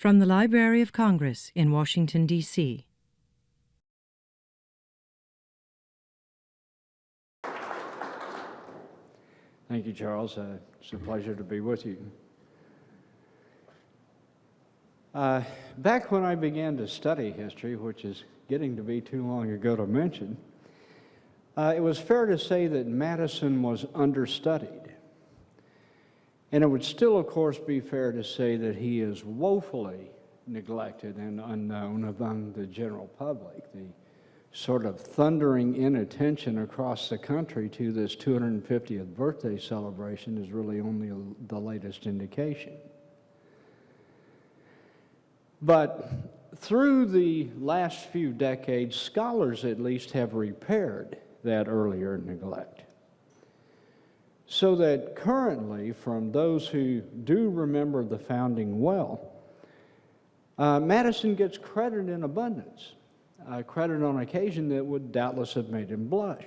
From the Library of Congress in Washington, D.C. Thank you, Charles. It's a pleasure to be with you. Back when I began to study history, which is getting to be too long ago to mention, it was fair to say that Madison was understudied. And it would still, of course, be fair to say that he is woefully neglected and unknown among the general public. The sort of thundering inattention across the country to this 250th birthday celebration is really only the latest indication. But through the last few decades, scholars at least have repaired that earlier neglect. So that currently, from those who do remember the founding well, Madison gets credit in abundance, credit on occasion that would doubtless have made him blush.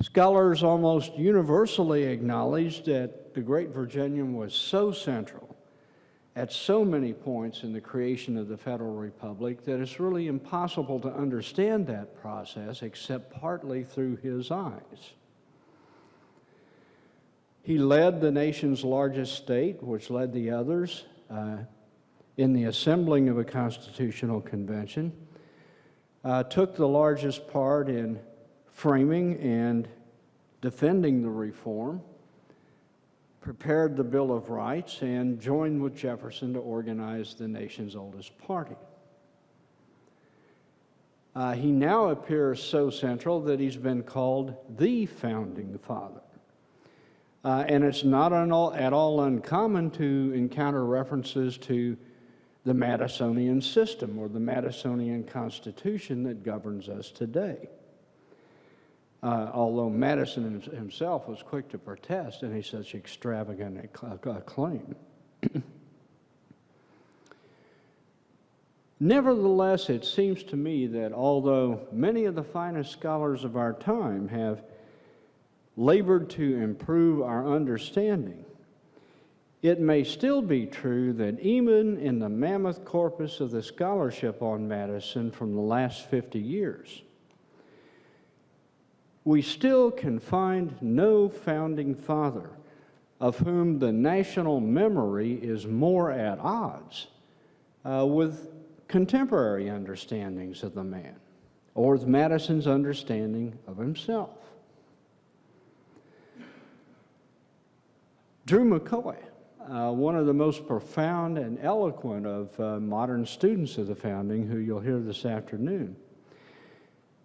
Scholars almost universally acknowledge that the great Virginian was so central at so many points in the creation of the Federal Republic that it's really impossible to understand that process except partly through his eyes. He led the nation's largest state, which led the others, in the assembling of a constitutional convention, took the largest part in framing and defending the reform, prepared the Bill of Rights, and joined with Jefferson to organize the nation's oldest party. He now appears so central that he's been called the Founding Father. And it's not at all uncommon to encounter references to the Madisonian system or the Madisonian Constitution that governs us today. Although Madison himself was quick to protest any such extravagant claim. Nevertheless, it seems to me that although many of the finest scholars of our time have labored to improve our understanding, it may still be true that even in the mammoth corpus of the scholarship on Madison from the last 50 years, we still can find no founding father of whom the national memory is more at odds with contemporary understandings of the man, or with Madison's understanding of himself. Drew McCoy, one of the most profound and eloquent of modern students of the founding, who you'll hear this afternoon,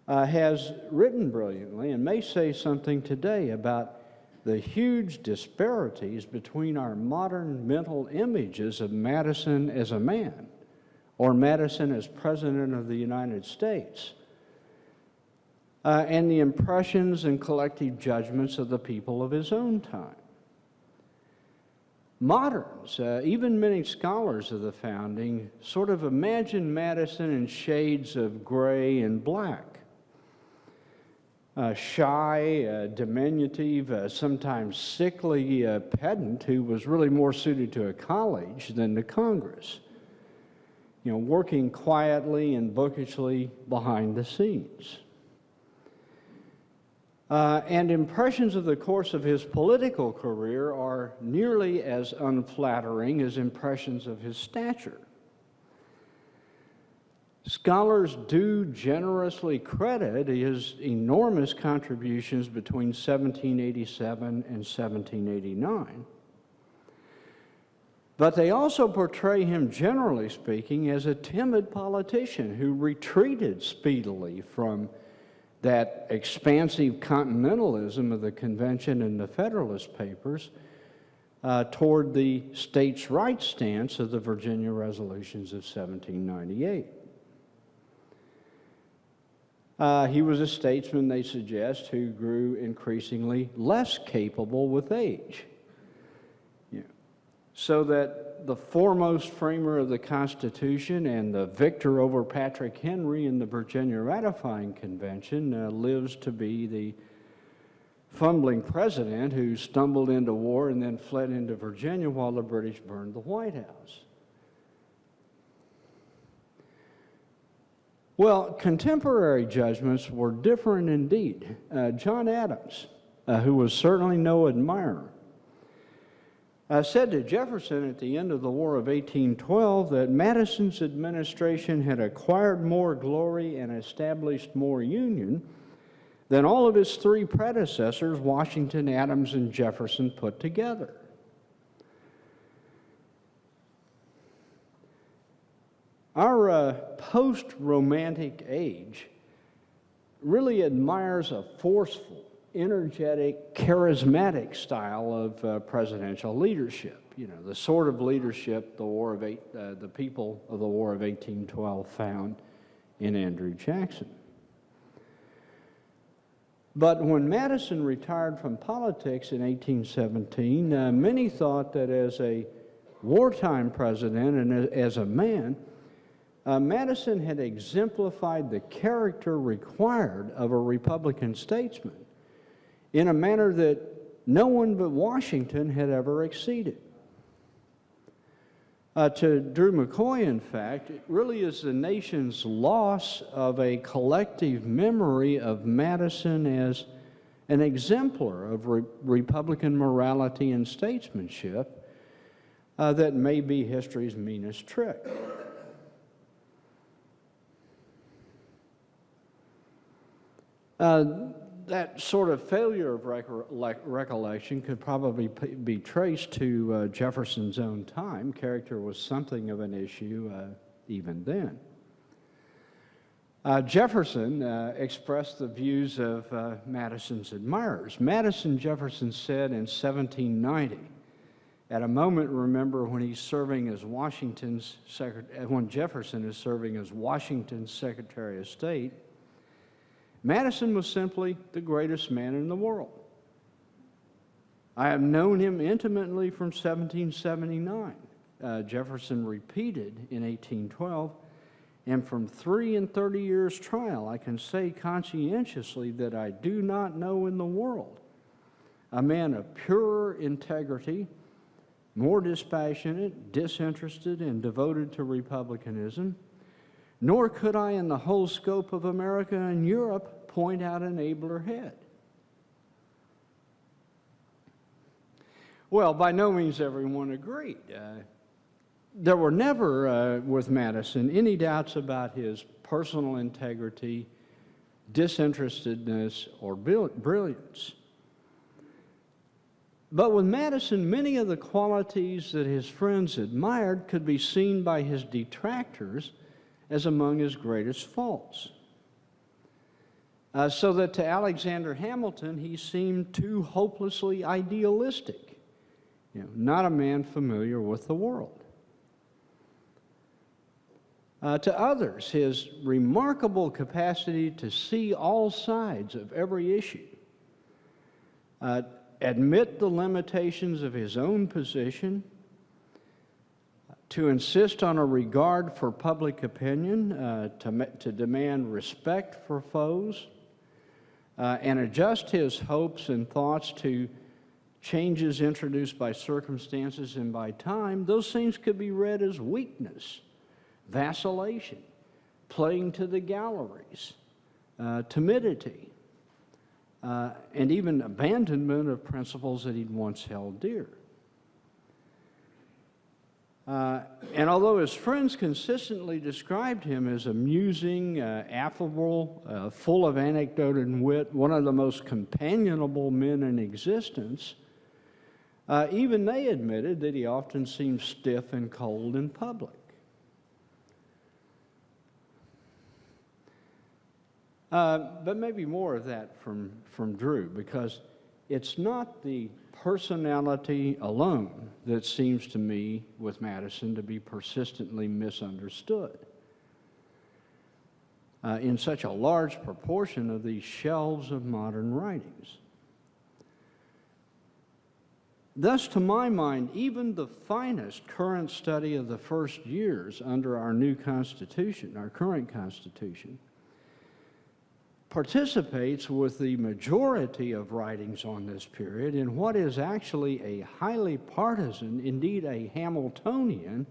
has written brilliantly and may say something today about the huge disparities between our modern mental images of Madison as a man or Madison as President of the United States and the impressions and collective judgments of the people of his own time. Moderns, even many scholars of the founding, sort of imagine Madison in shades of gray and black. Shy, diminutive, sometimes sickly pedant who was really more suited to a college than to Congress. You know, working quietly and bookishly behind the scenes. And impressions of the course of his political career are nearly as unflattering as impressions of his stature. Scholars do generously credit his enormous contributions between 1787 and 1789. But they also portray him, generally speaking, as a timid politician who retreated speedily from that expansive continentalism of the Convention and the Federalist Papers toward the states' rights stance of the Virginia Resolutions of 1798. He was a statesman, they suggest, who grew increasingly less capable with age. Yeah. So that the foremost framer of the Constitution and the victor over Patrick Henry in the Virginia Ratifying Convention lives to be the fumbling president who stumbled into war and then fled into Virginia while the British burned the White House. Well, contemporary judgments were different indeed. John Adams, who was certainly no admirer, said to Jefferson at the end of the War of 1812 that Madison's administration had acquired more glory and established more union than all of his three predecessors, Washington, Adams, and Jefferson, put together. Our post-romantic age really admires a forceful, energetic, charismatic style of presidential leadership. You know, the sort of leadership the people of the War of 1812 found in Andrew Jackson. But when Madison retired from politics in 1817, many thought that as a wartime president and as a man, Madison had exemplified the character required of a Republican statesman in a manner that no one but Washington had ever exceeded. To Drew McCoy, in fact, it really is the nation's loss of a collective memory of Madison as an exemplar of Republican morality and statesmanship that may be history's meanest trick. That sort of failure of recollection could probably be traced to Jefferson's own time. Character was something of an issue even then. Jefferson expressed the views of Madison's admirers. Jefferson said in 1790, at a moment, remember, when he's serving as when Jefferson is serving as Washington's Secretary of State, Madison was simply the greatest man in the world. I have known him intimately from 1779. Jefferson repeated in 1812, and from 30 years' trial, I can say conscientiously that I do not know in the world a man of purer integrity, more dispassionate, disinterested, and devoted to republicanism, nor could I in the whole scope of America and Europe point out an abler head. Well, by no means everyone agreed. There were never, with Madison, any doubts about his personal integrity, disinterestedness, or brilliance. But with Madison, many of the qualities that his friends admired could be seen by his detractors as among his greatest faults. So that to Alexander Hamilton, he seemed too hopelessly idealistic, not a man familiar with the world. To others, his remarkable capacity to see all sides of every issue, admit the limitations of his own position, to insist on a regard for public opinion, to demand respect for foes, and adjust his hopes and thoughts to changes introduced by circumstances and by time, those things could be read as weakness, vacillation, playing to the galleries, timidity, and even abandonment of principles that he'd once held dear. And although his friends consistently described him as amusing, affable, full of anecdote and wit, one of the most companionable men in existence, even they admitted that he often seemed stiff and cold in public. But maybe more of that from Drew, because it's not the personality alone that seems to me, with Madison, to be persistently misunderstood. In such a large proportion of these shelves of modern writings. Thus, to my mind, even the finest current study of the first years under our new Constitution, our current Constitution, participates with the majority of writings on this period in what is actually a highly partisan, indeed a Hamiltonian,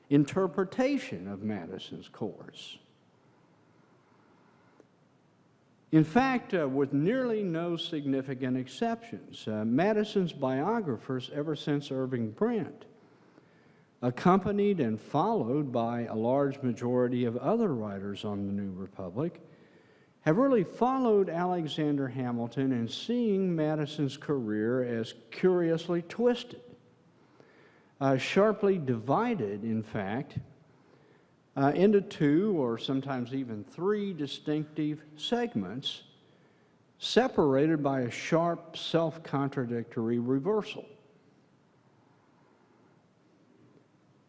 interpretation of Madison's course. In fact, with nearly no significant exceptions, Madison's biographers, ever since Irving Brent, accompanied and followed by a large majority of other writers on the New Republic, have really followed Alexander Hamilton in seeing Madison's career as curiously twisted, sharply divided, in fact, into two or sometimes even three distinctive segments, separated by a sharp, self-contradictory reversal.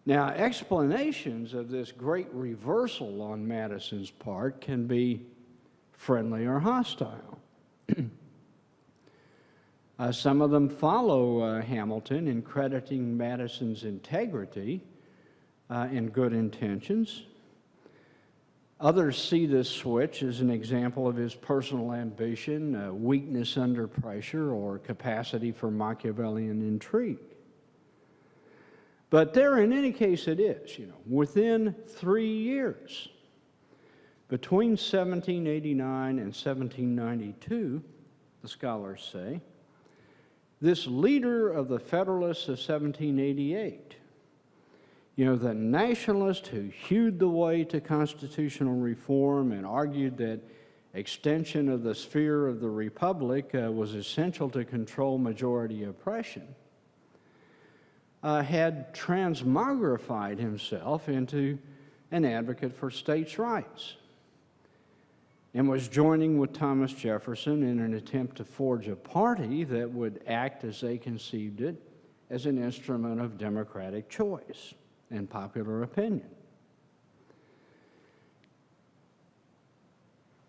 Now, explanations of this great reversal on Madison's part can be friendly or hostile. Some of them follow Hamilton in crediting Madison's integrity and good intentions. Others see this switch as an example of his personal ambition, weakness under pressure, or capacity for Machiavellian intrigue. But there, in any case, it is, within 3 years, between 1789 and 1792, the scholars say, this leader of the Federalists of 1788, the nationalist who hewed the way to constitutional reform and argued that extension of the sphere of the Republic was essential to control majority oppression, had transmogrified himself into an advocate for states' rights and was joining with Thomas Jefferson in an attempt to forge a party that would act, as they conceived it, as an instrument of democratic choice and popular opinion.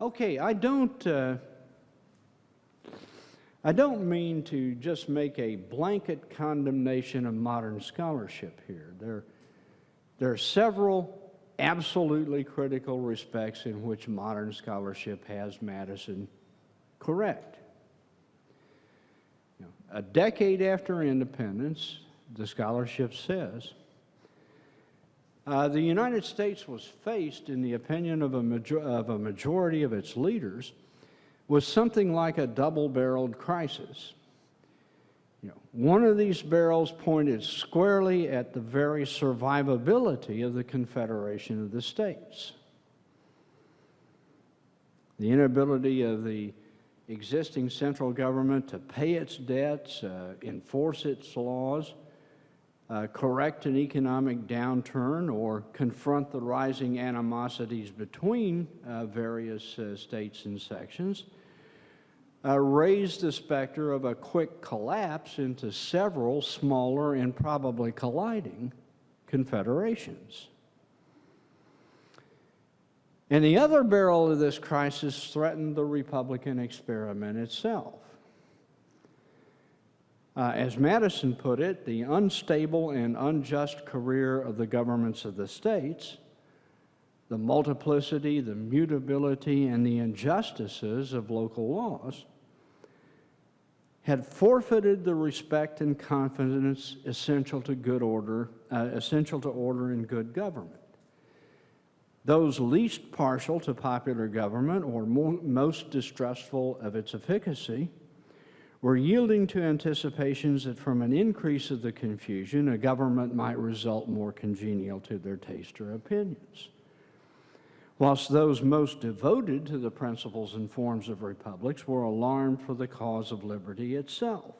Okay, I don't mean to just make a blanket condemnation of modern scholarship here. There are several absolutely critical respects in which modern scholarship has Madison correct. A decade after independence, the scholarship says, the United States was faced, in the opinion of a majority of its leaders, with something like a double-barreled crisis. One of these barrels pointed squarely at the very survivability of the Confederation of the States. The inability of the existing central government to pay its debts, enforce its laws, correct an economic downturn, or confront the rising animosities between various states and sections, raised the specter of a quick collapse into several smaller and probably colliding confederations. And the other barrel of this crisis threatened the Republican experiment itself. As Madison put it, the unstable and unjust career of the governments of the states, the multiplicity, the mutability, and the injustices of local laws had forfeited the respect and confidence essential to order and good government. Those least partial to popular government or most distrustful of its efficacy were yielding to anticipations that from an increase of the confusion, a government might result more congenial to their taste or opinions. Whilst those most devoted to the principles and forms of republics were alarmed for the cause of liberty itself,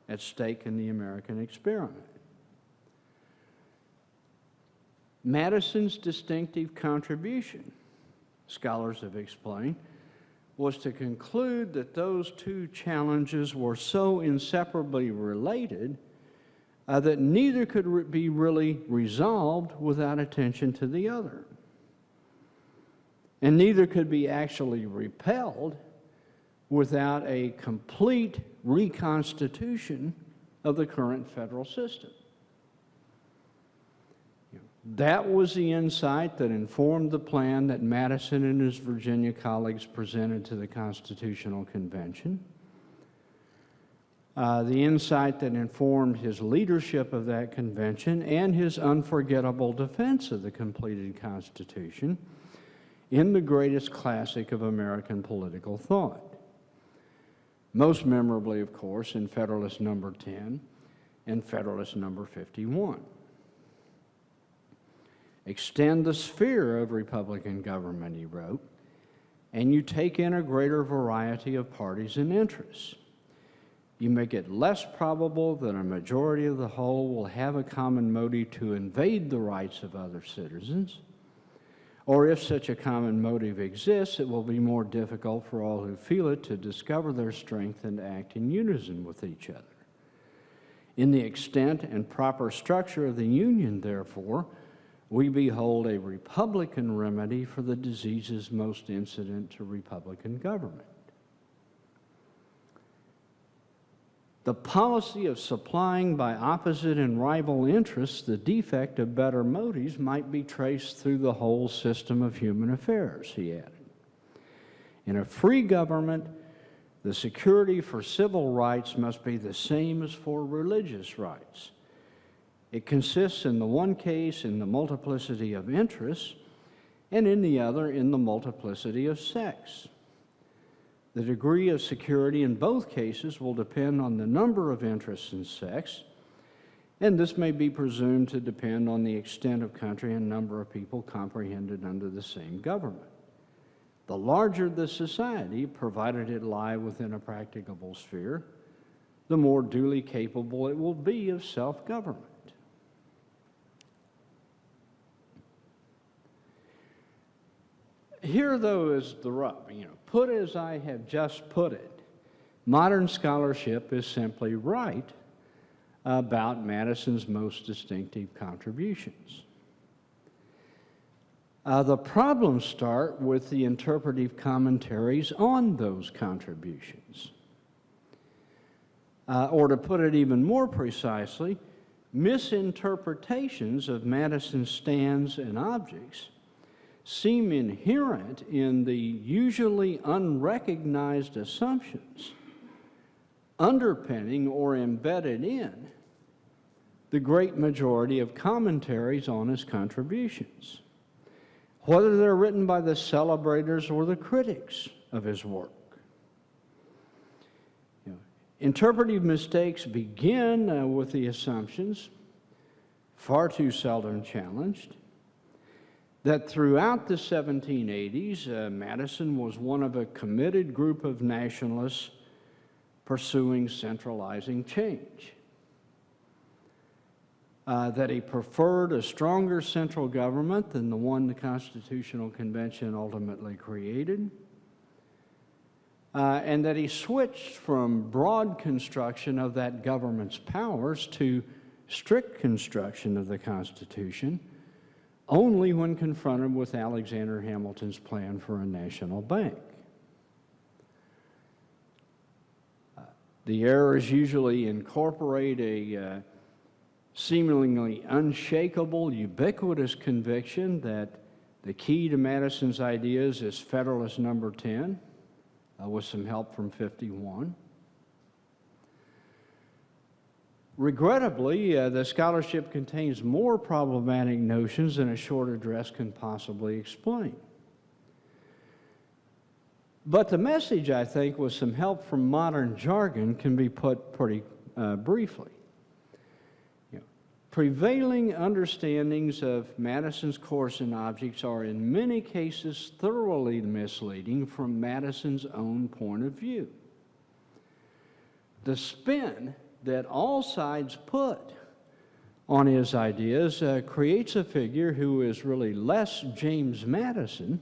at stake in the American experiment. Madison's distinctive contribution, scholars have explained, was to conclude that those two challenges were so inseparably related that neither could be really resolved without attention to the other. And neither could be actually repelled without a complete reconstitution of the current federal system. That was the insight that informed the plan that Madison and his Virginia colleagues presented to the Constitutional Convention. The insight that informed his leadership of that convention and his unforgettable defense of the completed Constitution in the greatest classic of American political thought. Most memorably, of course, in Federalist Number 10 and Federalist Number 51. Extend the sphere of Republican government, he wrote, and you take in a greater variety of parties and interests. You make it less probable that a majority of the whole will have a common motive to invade the rights of other citizens, or if such a common motive exists, it will be more difficult for all who feel it to discover their strength and act in unison with each other. In the extent and proper structure of the Union, therefore, we behold a Republican remedy for the diseases most incident to Republican government. The policy of supplying by opposite and rival interests the defect of better motives might be traced through the whole system of human affairs, he added. In a free government, the security for civil rights must be the same as for religious rights. It consists in the one case in the multiplicity of interests, and in the other in the multiplicity of sects. The degree of security in both cases will depend on the number of interests and sects, and this may be presumed to depend on the extent of country and number of people comprehended under the same government. The larger the society, provided it lie within a practicable sphere, the more duly capable it will be of self-government. Here, though, is the rub. Put as I have just put it, modern scholarship is simply right about Madison's most distinctive contributions. The problems start with the interpretive commentaries on those contributions. Or to put it even more precisely, misinterpretations of Madison's stands and objects seem inherent in the usually unrecognized assumptions underpinning or embedded in the great majority of commentaries on his contributions, whether they're written by the celebrators or the critics of his work. Interpretive mistakes begin with the assumptions, far too seldom challenged, that throughout the 1780s, Madison was one of a committed group of nationalists pursuing centralizing change. That he preferred a stronger central government than the one the Constitutional Convention ultimately created, and that he switched from broad construction of that government's powers to strict construction of the Constitution only when confronted with Alexander Hamilton's plan for a national bank. The errors usually incorporate a seemingly unshakable, ubiquitous conviction that the key to Madison's ideas is Federalist Number 10, with some help from 51. Regrettably, the scholarship contains more problematic notions than a short address can possibly explain. But the message, I think, with some help from modern jargon, can be put pretty briefly. Prevailing understandings of Madison's course and objects are in many cases thoroughly misleading from Madison's own point of view. The spin that all sides put on his ideas creates a figure who is really less James Madison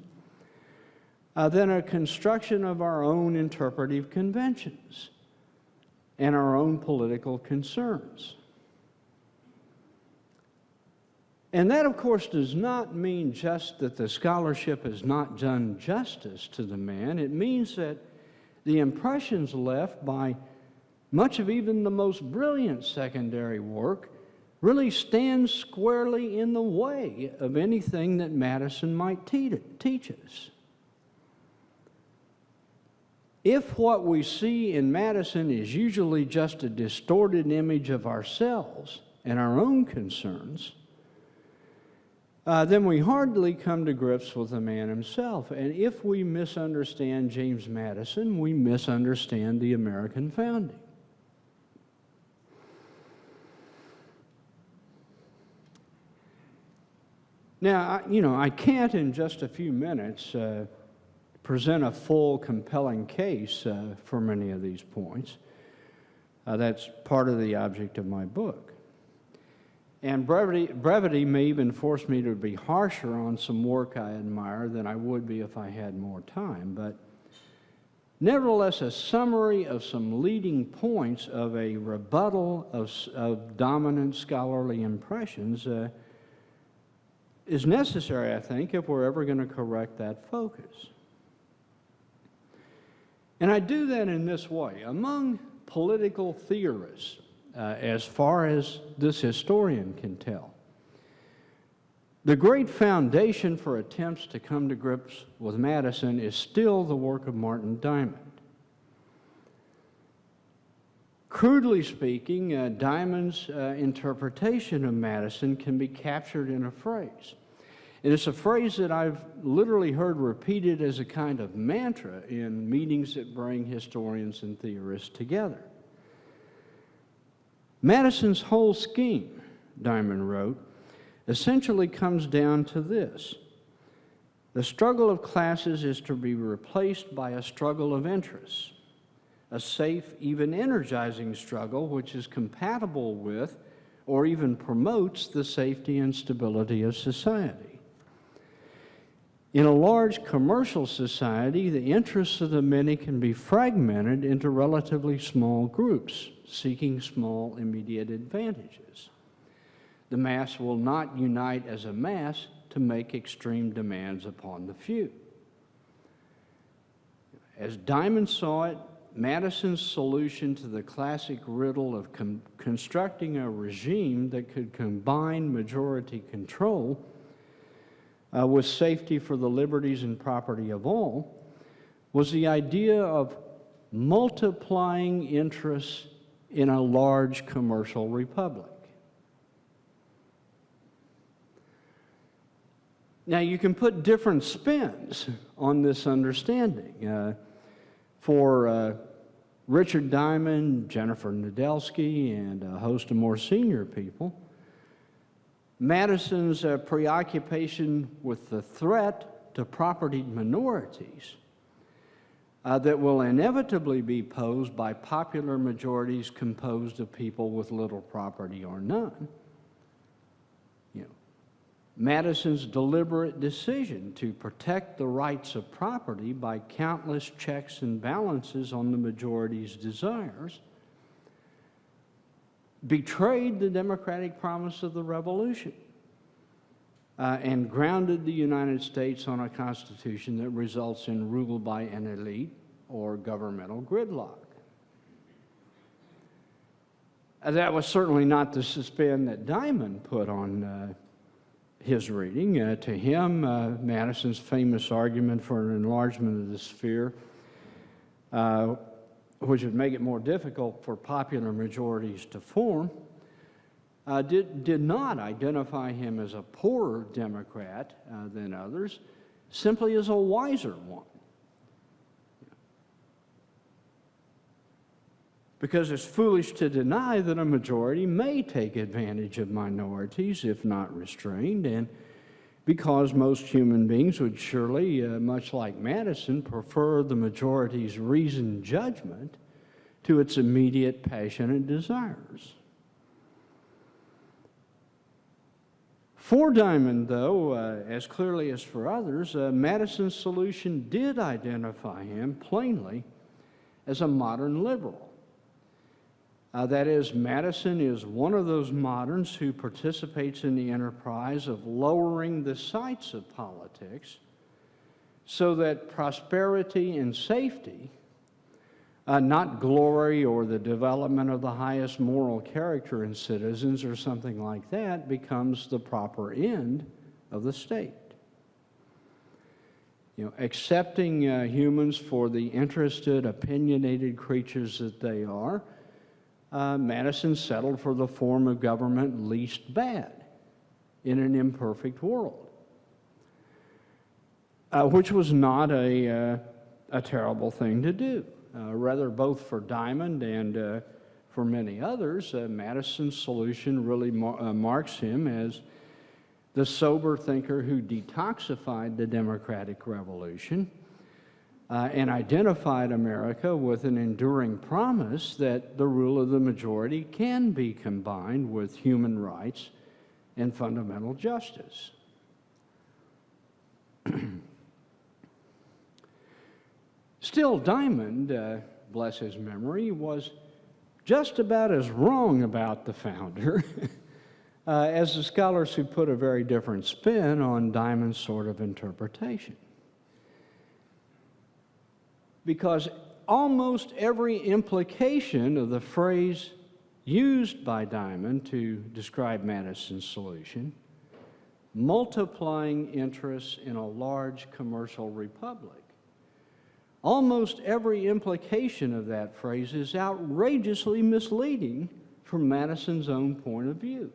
than a construction of our own interpretive conventions and our own political concerns. And that, of course, does not mean just that the scholarship has not done justice to the man. It means that the impressions left by much of even the most brilliant secondary work really stands squarely in the way of anything that Madison might teach us. If what we see in Madison is usually just a distorted image of ourselves and our own concerns, then we hardly come to grips with the man himself. And if we misunderstand James Madison, we misunderstand the American founding. Now, I can't in just a few minutes present a full, compelling case for many of these points. That's part of the object of my book. And brevity may even force me to be harsher on some work I admire than I would be if I had more time. But nevertheless, a summary of some leading points of a rebuttal of dominant scholarly impressions is necessary, I think, if we're ever going to correct that focus. And I do that in this way. Among political theorists, as far as this historian can tell, the great foundation for attempts to come to grips with Madison is still the work of Martin Diamond. Crudely speaking, Diamond's interpretation of Madison can be captured in a phrase. And it's a phrase that I've literally heard repeated as a kind of mantra in meetings that bring historians and theorists together. Madison's whole scheme, Diamond wrote, essentially comes down to this: the struggle of classes is to be replaced by a struggle of interests, a safe, even energizing struggle which is compatible with or even promotes the safety and stability of society. In a large commercial society, the interests of the many can be fragmented into relatively small groups, seeking small immediate advantages. The mass will not unite as a mass to make extreme demands upon the few. As Diamond saw it, Madison's solution to the classic riddle of constructing a regime that could combine majority control with safety for the liberties and property of all was the idea of multiplying interests in a large commercial republic. Now, you can put different spins on this understanding. For Richard Diamond, Jennifer Nadelsky, and a host of more senior people, Madison's preoccupation with the threat to propertied minorities that will inevitably be posed by popular majorities composed of people with little property or none. Madison's deliberate decision to protect the rights of property by countless checks and balances on the majority's desires betrayed the democratic promise of the Revolution and grounded the United States on a constitution that results in rule by an elite or governmental gridlock. That was certainly not the spin that Diamond put on his reading. To him, Madison's famous argument for an enlargement of the sphere, which would make it more difficult for popular majorities to form, did not identify him as a poorer Democrat than others, simply as a wiser one. Because it's foolish to deny that a majority may take advantage of minorities if not restrained, and because most human beings would surely, much like Madison, prefer the majority's reasoned judgment to its immediate passionate desires. For Diamond, though, as clearly as for others, Madison's solution did identify him plainly as a modern liberal. That is, Madison is one of those moderns who participates in the enterprise of lowering the sights of politics so that prosperity and safety not glory or the development of the highest moral character in citizens or something like that, becomes the proper end of the state. Accepting humans for the interested, opinionated creatures that they are, Madison settled for the form of government least bad in an imperfect world, which was not a terrible thing to do. Rather, both for Diamond and for many others, Madison's solution really marks him as the sober thinker who detoxified the democratic revolution and identified America with an enduring promise that the rule of the majority can be combined with human rights and fundamental justice. Still, Diamond, bless his memory, was just about as wrong about the founder as the scholars who put a very different spin on Diamond's sort of interpretation. Because almost every implication of the phrase used by Diamond to describe Madison's solution, multiplying interests in a large commercial republic, almost every implication of that phrase is outrageously misleading from Madison's own point of view.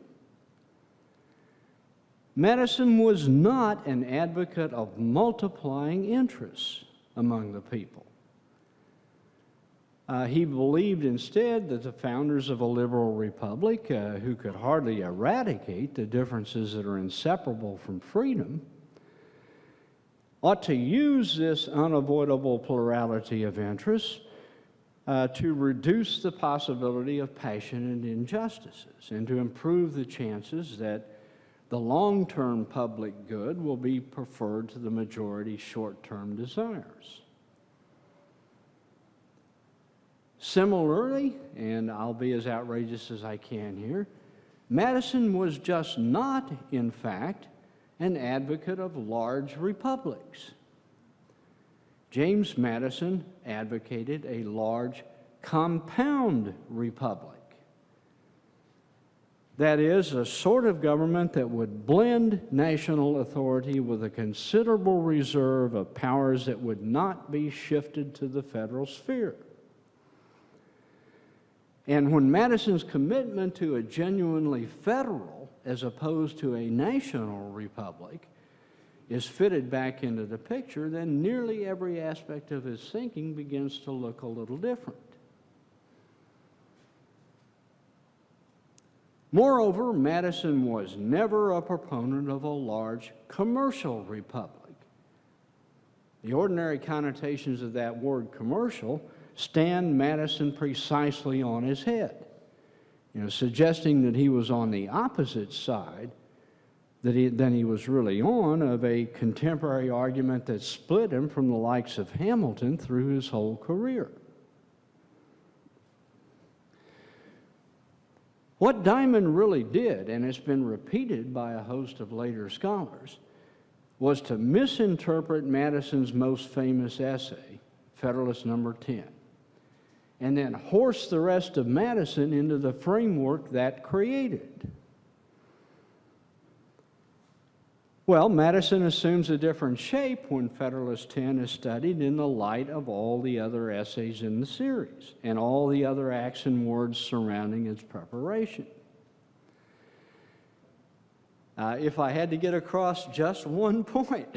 Madison was not an advocate of multiplying interests among the people. He believed instead that the founders of a liberal republic, who could hardly eradicate the differences that are inseparable from freedom, ought to use this unavoidable plurality of interests to reduce the possibility of passion and injustices and to improve the chances that the long-term public good will be preferred to the majority's short-term desires. Similarly, and I'll be as outrageous as I can here, Madison was just not, in fact, an advocate of large republics. James Madison advocated a large compound republic. That is, a sort of government that would blend national authority with a considerable reserve of powers that would not be shifted to the federal sphere. And when Madison's commitment to a genuinely federal as opposed to a national republic is fitted back into the picture, then nearly every aspect of his thinking begins to look a little different. Moreover, Madison was never a proponent of a large commercial republic. The ordinary connotations of that word commercial stand Madison precisely on his head, suggesting that he was on the opposite side than he was really on of a contemporary argument that split him from the likes of Hamilton through his whole career. What Diamond really did, and it's been repeated by a host of later scholars, was to misinterpret Madison's most famous essay, Federalist Number 10, and then horse the rest of Madison into the framework that created. Well, Madison assumes a different shape when Federalist 10 is studied in the light of all the other essays in the series and all the other acts and words surrounding its preparation. If I had to get across just one point,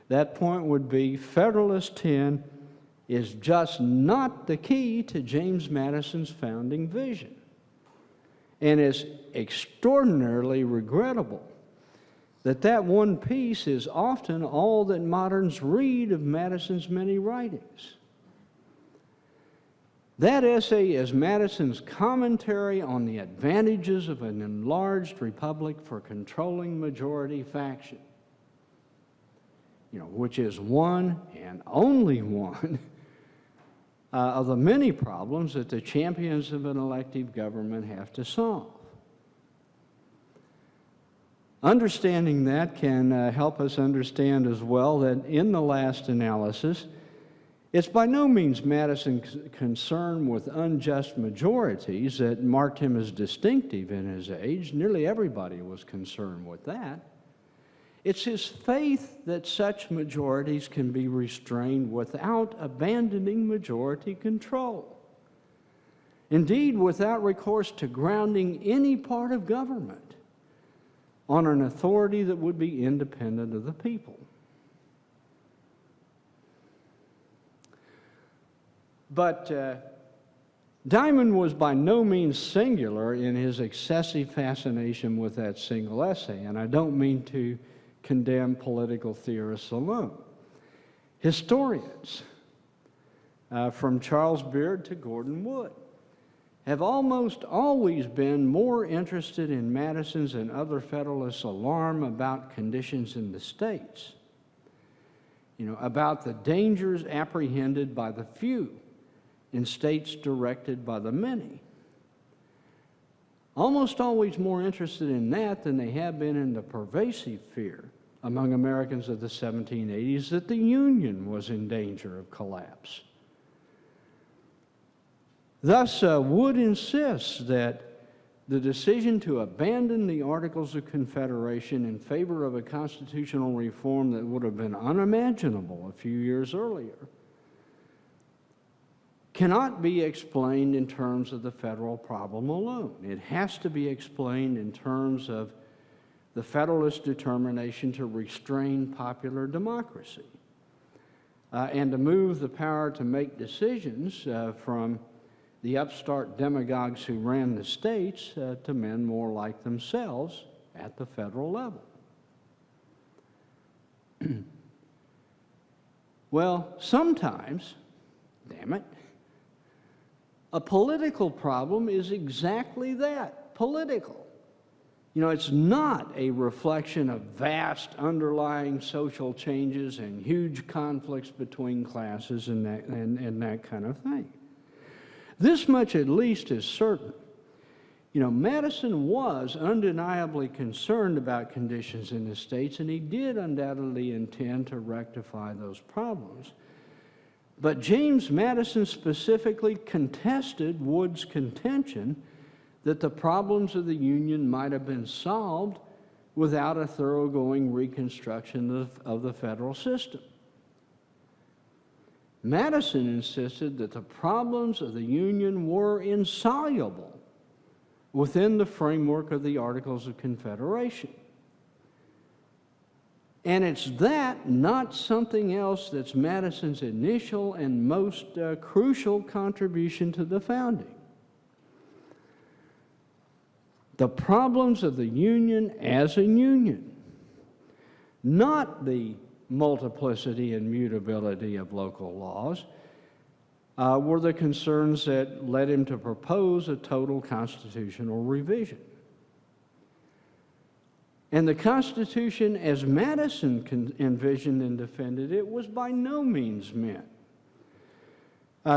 that point would be Federalist 10 is just not the key to James Madison's founding vision, and it's extraordinarily regrettable that one piece is often all that moderns read of Madison's many writings. That essay is Madison's commentary on the advantages of an enlarged republic for controlling majority faction, which is one and only one of the many problems that the champions of an elective government have to solve. Understanding that can help us understand as well that in the last analysis, It's by no means Madison's concern with unjust majorities that marked him as distinctive in his age. Nearly everybody was concerned with that. It's his faith that such majorities can be restrained without abandoning majority control. Indeed, without recourse to grounding any part of government on an authority that would be independent of the people. But Diamond was by no means singular in his excessive fascination with that single essay, and I don't mean to condemn political theorists alone. Historians, from Charles Beard to Gordon Wood, have almost always been more interested in Madison's and other Federalists' alarm about conditions in the states, about the dangers apprehended by the few in states directed by the many. Almost always more interested in that than they have been in the pervasive fear among Americans of the 1780s that the Union was in danger of collapse. Thus, Wood insists that the decision to abandon the Articles of Confederation in favor of a constitutional reform that would have been unimaginable a few years earlier cannot be explained in terms of the federal problem alone. It has to be explained in terms of the Federalist determination to restrain popular democracy and to move the power to make decisions from the upstart demagogues who ran the states to men more like themselves at the federal level. Well, sometimes, damn it, a political problem is exactly that, political. It's not a reflection of vast underlying social changes and huge conflicts between classes and that kind of thing. This much at least is certain. Madison was undeniably concerned about conditions in the states, and he did undoubtedly intend to rectify those problems. But James Madison specifically contested Wood's contention that the problems of the Union might have been solved without a thoroughgoing reconstruction of the federal system. Madison insisted that the problems of the Union were insoluble within the framework of the Articles of Confederation. And it's that, not something else, that's Madison's initial and most crucial contribution to the founding. The problems of the Union as a union, not the multiplicity and mutability of local laws, were the concerns that led him to propose a total constitutional revision. And the Constitution, as Madison envisioned and defended it, was by no means meant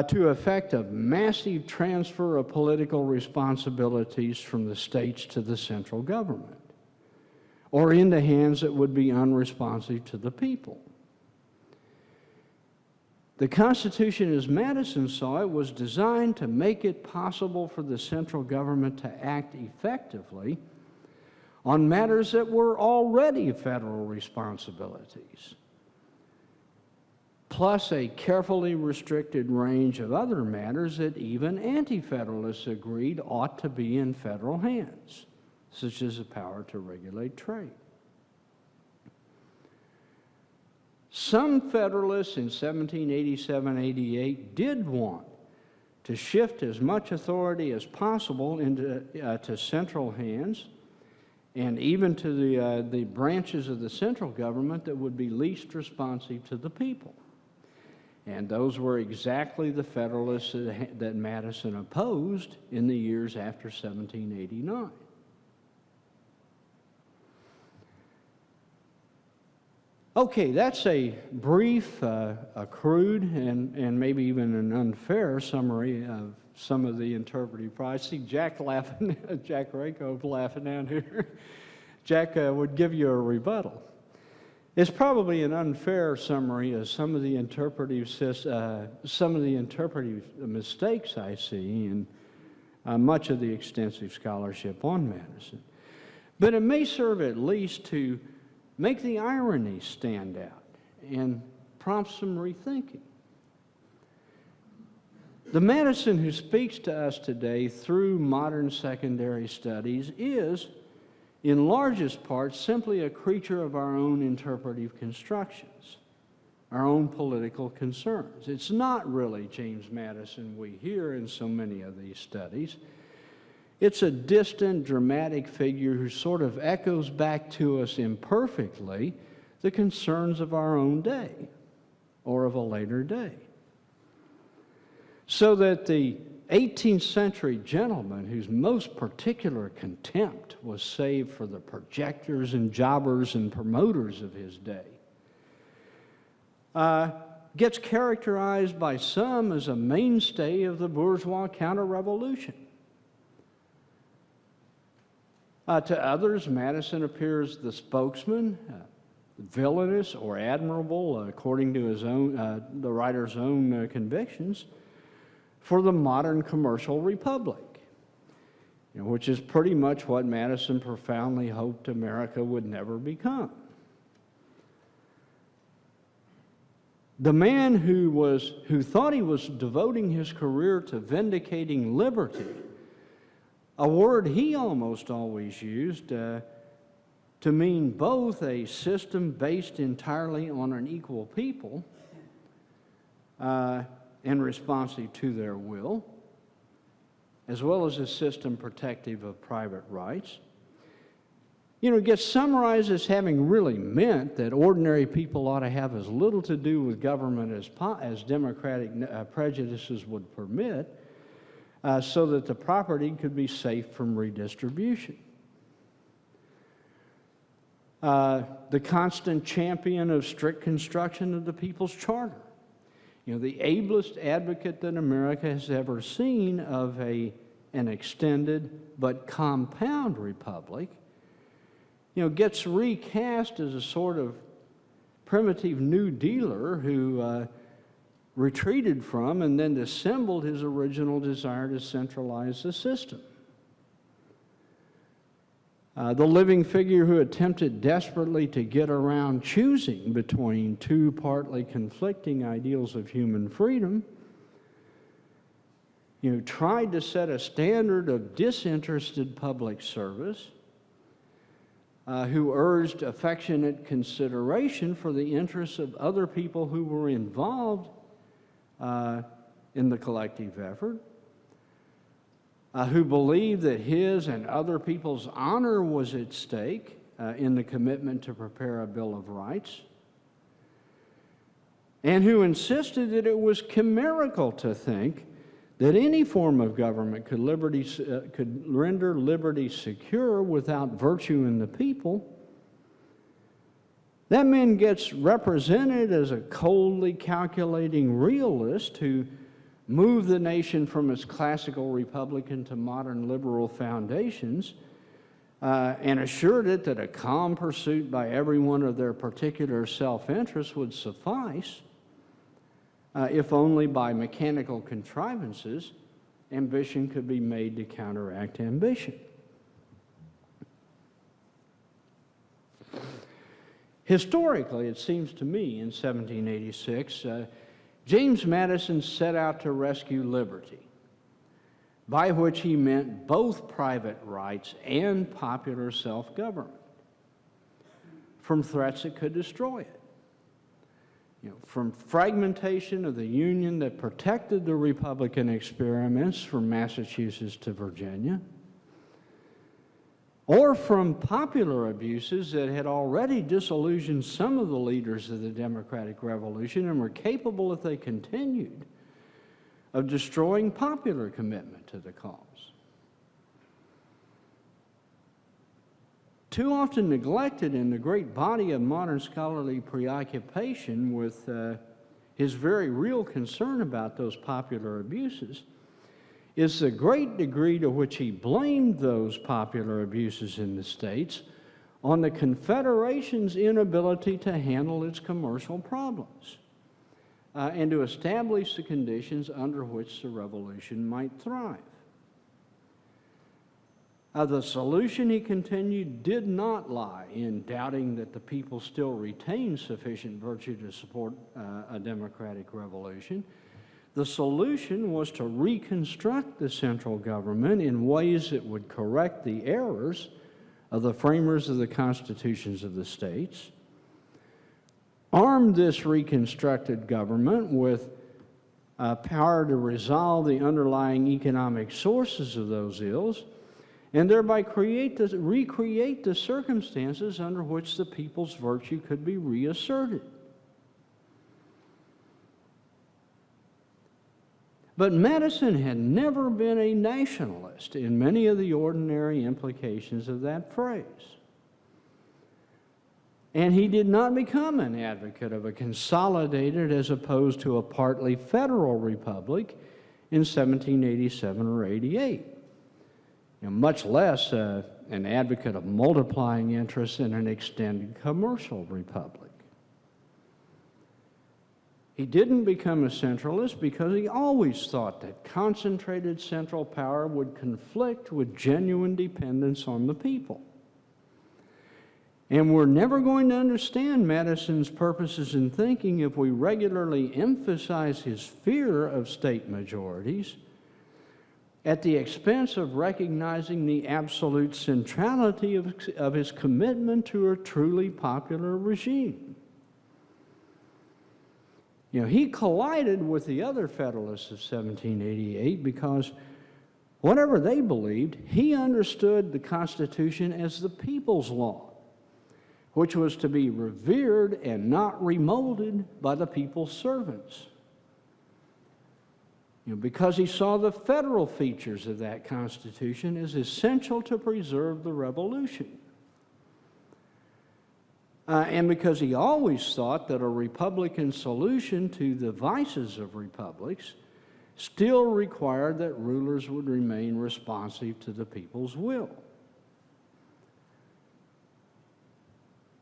to effect a massive transfer of political responsibilities from the states to the central government, or into hands that would be unresponsive to the people. The Constitution, as Madison saw it, was designed to make it possible for the central government to act effectively on matters that were already federal responsibilities, plus a carefully restricted range of other matters that even anti-federalists agreed ought to be in federal hands, such as the power to regulate trade. Some Federalists in 1787-88 did want to shift as much authority as possible into to central hands, and even to the branches of the central government that would be least responsive to the people. And those were exactly the Federalists that Madison opposed in the years after 1789. Okay, that's a brief, a crude, and maybe even an unfair summary of some of the interpretive priors. I see Jack laughing, Jack Rako laughing down here. Jack would give you a rebuttal. It's probably an unfair summary of some of the interpretive mistakes I see in much of the extensive scholarship on Madison. But it may serve at least to make the irony stand out and prompt some rethinking. The Madison who speaks to us today through modern secondary studies is, in largest part, simply a creature of our own interpretive constructions, our own political concerns. It's not really James Madison we hear in so many of these studies. It's a distant, dramatic figure who sort of echoes back to us imperfectly the concerns of our own day or of a later day. So that the 18th century gentleman whose most particular contempt was saved for the projectors and jobbers and promoters of his day gets characterized by some as a mainstay of the bourgeois counter-revolution. To others, Madison appears the spokesman, villainous or admirable, according to his own, the writer's own convictions, for the modern commercial republic, which is pretty much what Madison profoundly hoped America would never become. The man who thought he was devoting his career to vindicating liberty, a word he almost always used to mean both a system based entirely on an equal people and responsive to their will, as well as a system protective of private rights, gets summarized as having really meant that ordinary people ought to have as little to do with government as democratic prejudices would permit, so that the property could be safe from redistribution. The constant champion of strict construction of the People's Charter. The ablest advocate that America has ever seen of an extended but compound republic, gets recast as a sort of primitive New Dealer who retreated from and then dissembled his original desire to centralize the system. The living figure who attempted desperately to get around choosing between two partly conflicting ideals of human freedom, tried to set a standard of disinterested public service, who urged affectionate consideration for the interests of other people who were involved in the collective effort, who believed that his and other people's honor was at stake in the commitment to prepare a Bill of Rights, and who insisted that it was chimerical to think that any form of government could render liberty secure without virtue in the people. That man gets represented as a coldly calculating realist who moved the nation from its classical republican to modern liberal foundations and assured it that a calm pursuit by everyone of their particular self-interest would suffice, if only by mechanical contrivances ambition could be made to counteract ambition. Historically, it seems to me, in 1786, James Madison set out to rescue liberty, by which he meant both private rights and popular self-government, from threats that could destroy it. From fragmentation of the Union that protected the Republican experiments from Massachusetts to Virginia, or from popular abuses that had already disillusioned some of the leaders of the Democratic Revolution and were capable, if they continued, of destroying popular commitment to the cause. Too often neglected in the great body of modern scholarly preoccupation with his very real concern about those popular abuses is the great degree to which he blamed those popular abuses in the states on the Confederation's inability to handle its commercial problems and to establish the conditions under which the revolution might thrive. The solution, he continued, did not lie in doubting that the people still retain sufficient virtue to support a democratic revolution. The solution was to reconstruct the central government in ways that would correct the errors of the framers of the constitutions of the states, arm this reconstructed government with power to resolve the underlying economic sources of those ills, and thereby recreate the circumstances under which the people's virtue could be reasserted. But Madison had never been a nationalist in many of the ordinary implications of that phrase. And he did not become an advocate of a consolidated as opposed to a partly federal republic in 1787 or 88. Much less an advocate of multiplying interests in an extended commercial republic. He didn't become a centralist because he always thought that concentrated central power would conflict with genuine dependence on the people. And we're never going to understand Madison's purposes in thinking if we regularly emphasize his fear of state majorities at the expense of recognizing the absolute centrality of his commitment to a truly popular regime. He collided with the other Federalists of 1788 because whatever they believed, he understood the Constitution as the people's law, which was to be revered and not remolded by the people's servants. Because he saw the federal features of that Constitution as essential to preserve the Revolution. And because he always thought that a Republican solution to the vices of republics still required that rulers would remain responsive to the people's will.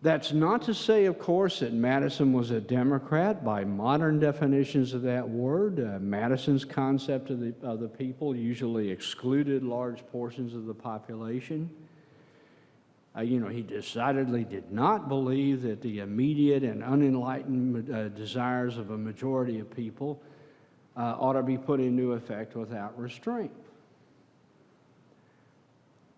That's not to say, of course, that Madison was a Democrat by modern definitions of that word. Madison's concept of the people usually excluded large portions of the population. He decidedly did not believe that the immediate and unenlightened desires of a majority of people ought to be put into effect without restraint.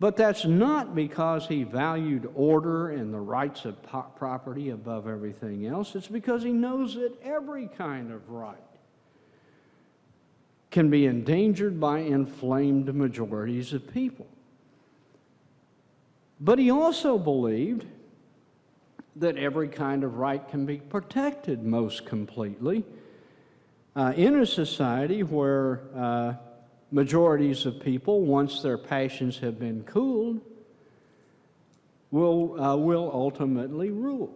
But that's not because he valued order and the rights of property above everything else. It's because he knows that every kind of right can be endangered by inflamed majorities of people. But he also believed that every kind of right can be protected most completely in a society where majorities of people, once their passions have been cooled, will ultimately rule.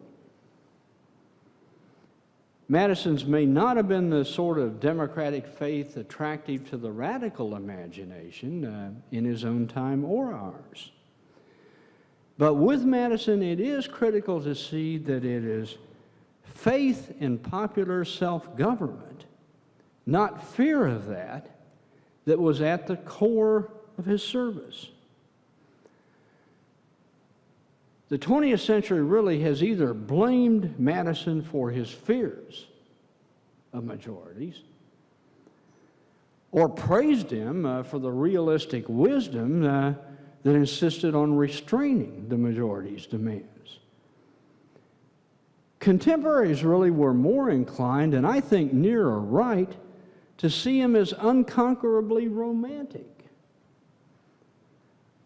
Madison's may not have been the sort of democratic faith attractive to the radical imagination in his own time or ours. But with Madison, it is critical to see that it is faith in popular self-government, not fear of that was at the core of his service. The 20th century really has either blamed Madison for his fears of majorities or praised him for the realistic wisdom that insisted on restraining the majority's demands. Contemporaries really were more inclined, and I think nearer right, to see him as unconquerably romantic.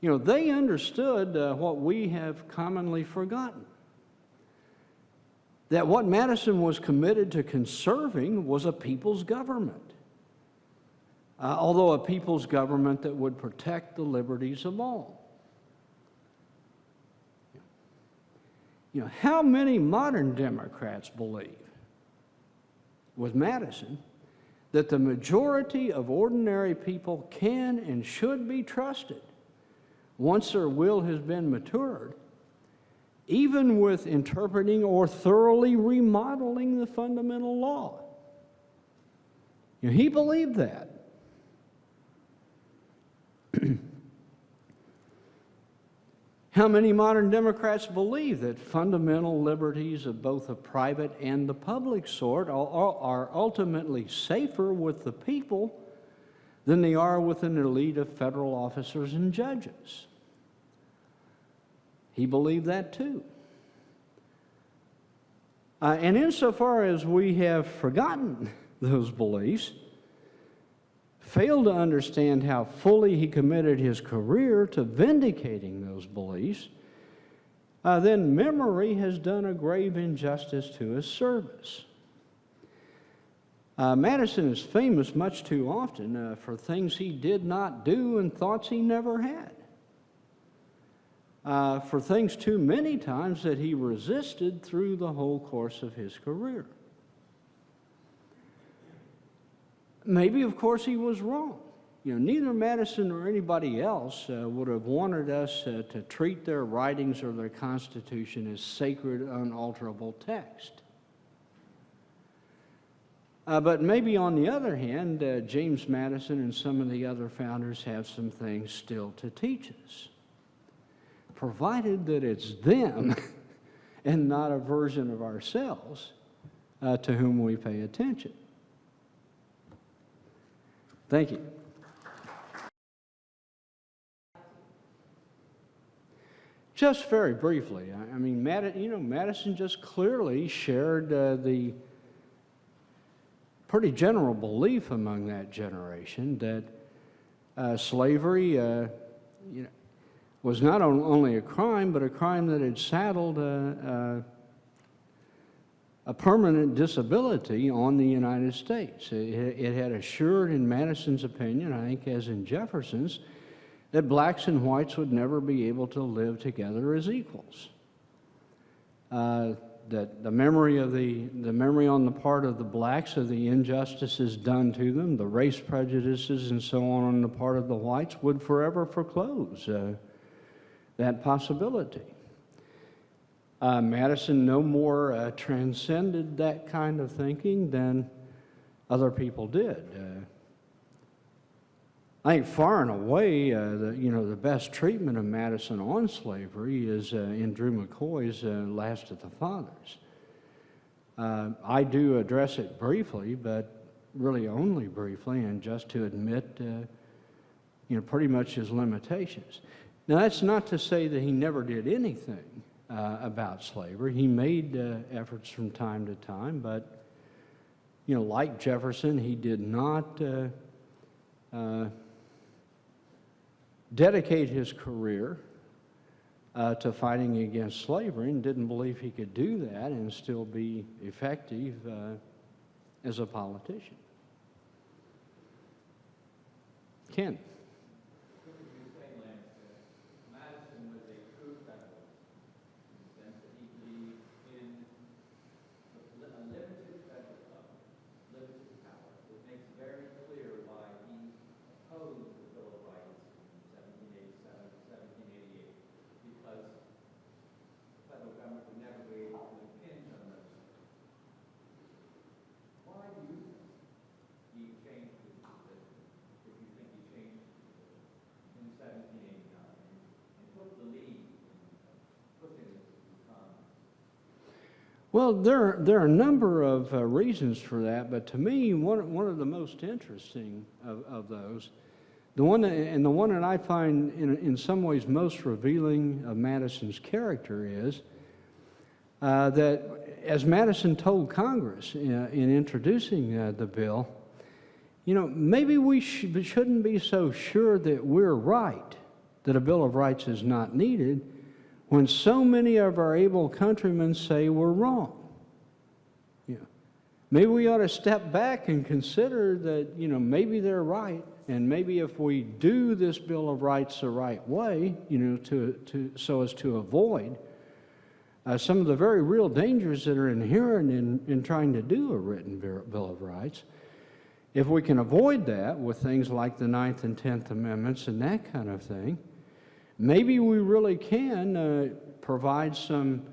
They understood what we have commonly forgotten. That what Madison was committed to conserving was a people's government. Although a people's government that would protect the liberties of all. How many modern Democrats believe, with Madison, that the majority of ordinary people can and should be trusted once their will has been matured even with interpreting or thoroughly remodeling the fundamental law. You know, he believed that. How many modern Democrats believe that fundamental liberties of both the private and the public sort are ultimately safer with the people than they are with an elite of federal officers and judges? He believed that too. And insofar as we have forgotten those beliefs, failed to understand how fully he committed his career to vindicating those beliefs, then memory has done a grave injustice to his service. Madison is famous much too often for things he did not do and thoughts he never had. For things too many times that he resisted through the whole course of his career. Maybe, of course, he was wrong. You know, neither Madison nor anybody else would have wanted us to treat their writings or their Constitution as sacred, unalterable text. But maybe, on the other hand, James Madison and some of the other founders have some things still to teach us, provided that it's them and not a version of ourselves to whom we pay attention. Thank you. Just very briefly, I mean, Madison just clearly shared the pretty general belief among that generation that slavery, was not only a crime, but a crime that had saddled a permanent disability on the United States. It had assured, in Madison's opinion, I think as in Jefferson's, that blacks and whites would never be able to live together as equals. That the memory on the part of the blacks of the injustices done to them, the race prejudices and so on the part of the whites would forever foreclose that possibility. Madison no more transcended that kind of thinking than other people did. I think far and away, the best treatment of Madison on slavery is in Drew McCoy's Last of the Fathers. I do address it briefly, but really only briefly, and just to admit, pretty much his limitations. Now, that's not to say that he never did anything about slavery. He made efforts from time to time, but, like Jefferson, he did not dedicate his career to fighting against slavery, and didn't believe he could do that and still be effective as a politician. Ken? Well, there are a number of reasons for that, but to me, one of the most interesting of those, the one that I find in some ways most revealing of Madison's character is that, as Madison told Congress in introducing the bill, maybe we shouldn't be so sure that we're right, that a Bill of Rights is not needed, when so many of our able countrymen say we're wrong. Maybe we ought to step back and consider that, maybe they're right, and maybe if we do this Bill of Rights the right way, so as to avoid some of the very real dangers that are inherent in trying to do a written Bill of Rights, if we can avoid that with things like the 9th and 10th Amendments and that kind of thing, maybe we really can provide some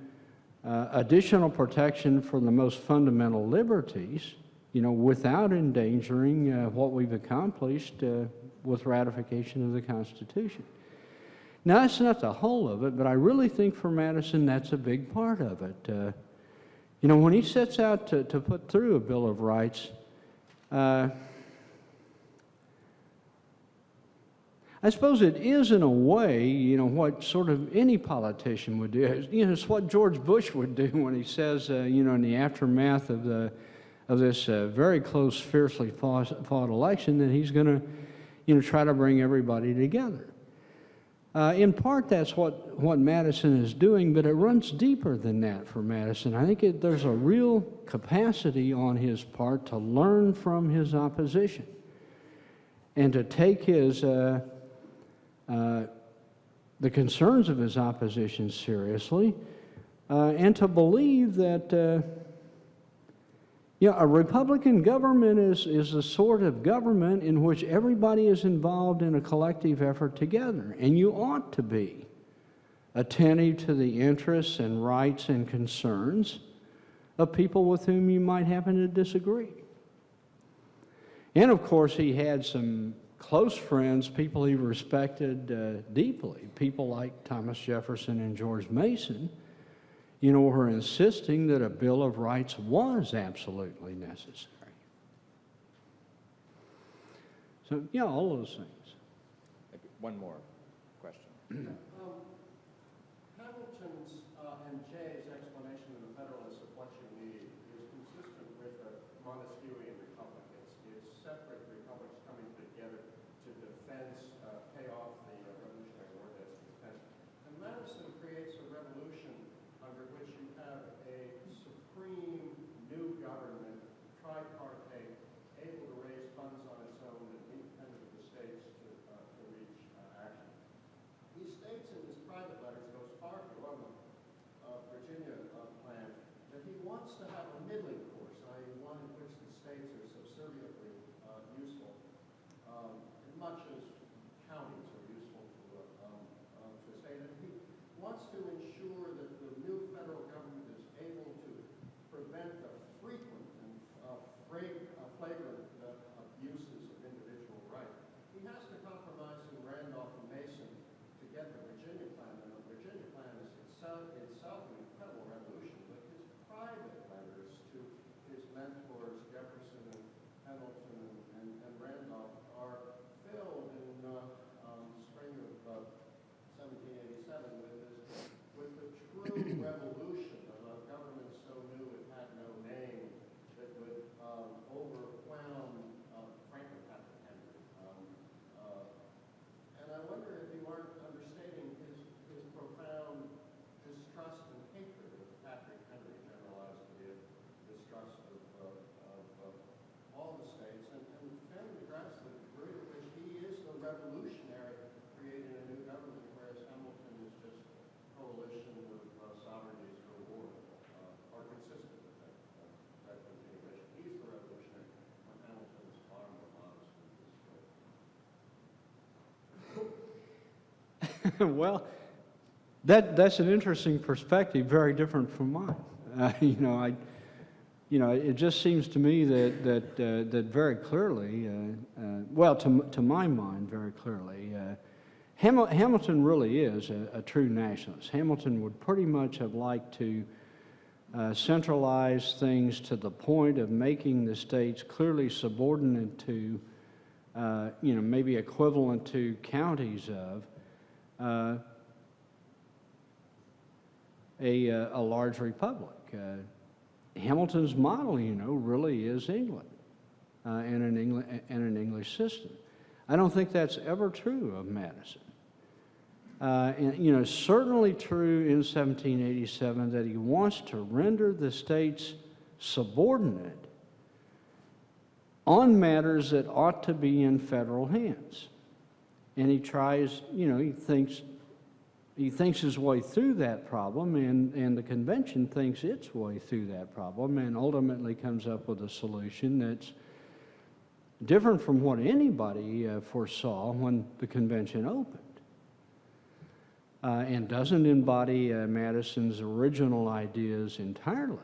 additional protection for the most fundamental liberties, without endangering what we've accomplished with ratification of the Constitution. Now, that's not the whole of it, but I really think for Madison that's a big part of it. When he sets out to put through a Bill of Rights, I suppose it is, in a way, what sort of any politician would do. It's what George Bush would do when he says, in the aftermath of this very close, fiercely fought election, that he's going to, try to bring everybody together. In part, that's what Madison is doing, but it runs deeper than that for Madison. I think there's a real capacity on his part to learn from his opposition and to take the concerns of his opposition seriously, and to believe that a Republican government is a sort of government in which everybody is involved in a collective effort together, and you ought to be attentive to the interests and rights and concerns of people with whom you might happen to disagree. And of course, he had some close friends, people he respected deeply, people like Thomas Jefferson and George Mason, were insisting that a Bill of Rights was absolutely necessary. So, all those things. Maybe one more question. Hamilton's and Jay's explanation in the Federalist of what you need is consistent with the Montesquieuian republic. It's separate republics coming together to pay off the Revolutionary War debts to defense. And Madison creates a revolution under which you have a supreme new government, tripartite, able to raise funds on its own and independent of the states to reach action. He states in his private letters, goes far beyond the Virginia plan, that he wants to have a middling course, i.e. one in which the states are subserviently useful, much as counties are useful to a state. And he wants to ensure that the new federal government is able to prevent the frequent and flagrant abuses of individual rights. He has to compromise with Randolph and Mason to get the Virginia plan, and the Virginia plan is itself an incredible revolution, but his private letters to his mentors, Jefferson and Hamilton and Randolph, are filled in spring of 1787 with the true revolution of a government so new it had no name that would overwhelm Franklin Patrick Henry. And I wonder if you aren't understating his profound distrust and hatred of Patrick Henry, generalized to be a distrust of all the states, and family grasps the degree to which he is the revolutionary creating a new government, whereas Hamilton is just a coalition of sovereignties for war, are consistent with that continuation. He's the revolutionary, when Hamilton is far more modest in his way. Well, that's an interesting perspective, very different from mine. It just seems to me that very clearly, to my mind, very clearly, Hamilton really is a true nationalist. Hamilton would pretty much have liked to centralize things to the point of making the states clearly subordinate to, maybe equivalent to counties of a large republic. Hamilton's model, really is England and an English system. I don't think that's ever true of Madison. And certainly true in 1787 that he wants to render the states subordinate on matters that ought to be in federal hands. And he tries, he thinks his way through that problem, and the convention thinks its way through that problem, and ultimately comes up with a solution that's different from what anybody foresaw when the convention opened. and doesn't embody Madison's original ideas entirely.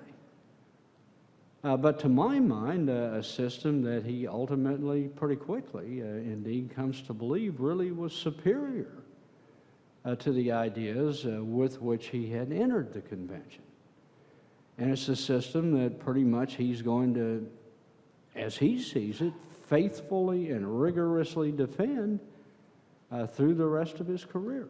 But to my mind, a system that he ultimately, pretty quickly, indeed comes to believe really was superior to the ideas with which he had entered the convention. And it's a system that pretty much he's going to, as he sees it, faithfully and rigorously defend through the rest of his career.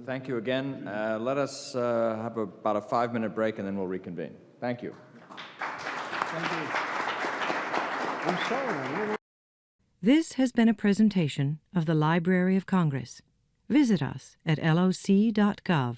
Thank you again. Let us have about a 5-minute break, and then we'll reconvene. Thank you. Thank you. I'm sorry. This has been a presentation of the Library of Congress. Visit us at loc.gov.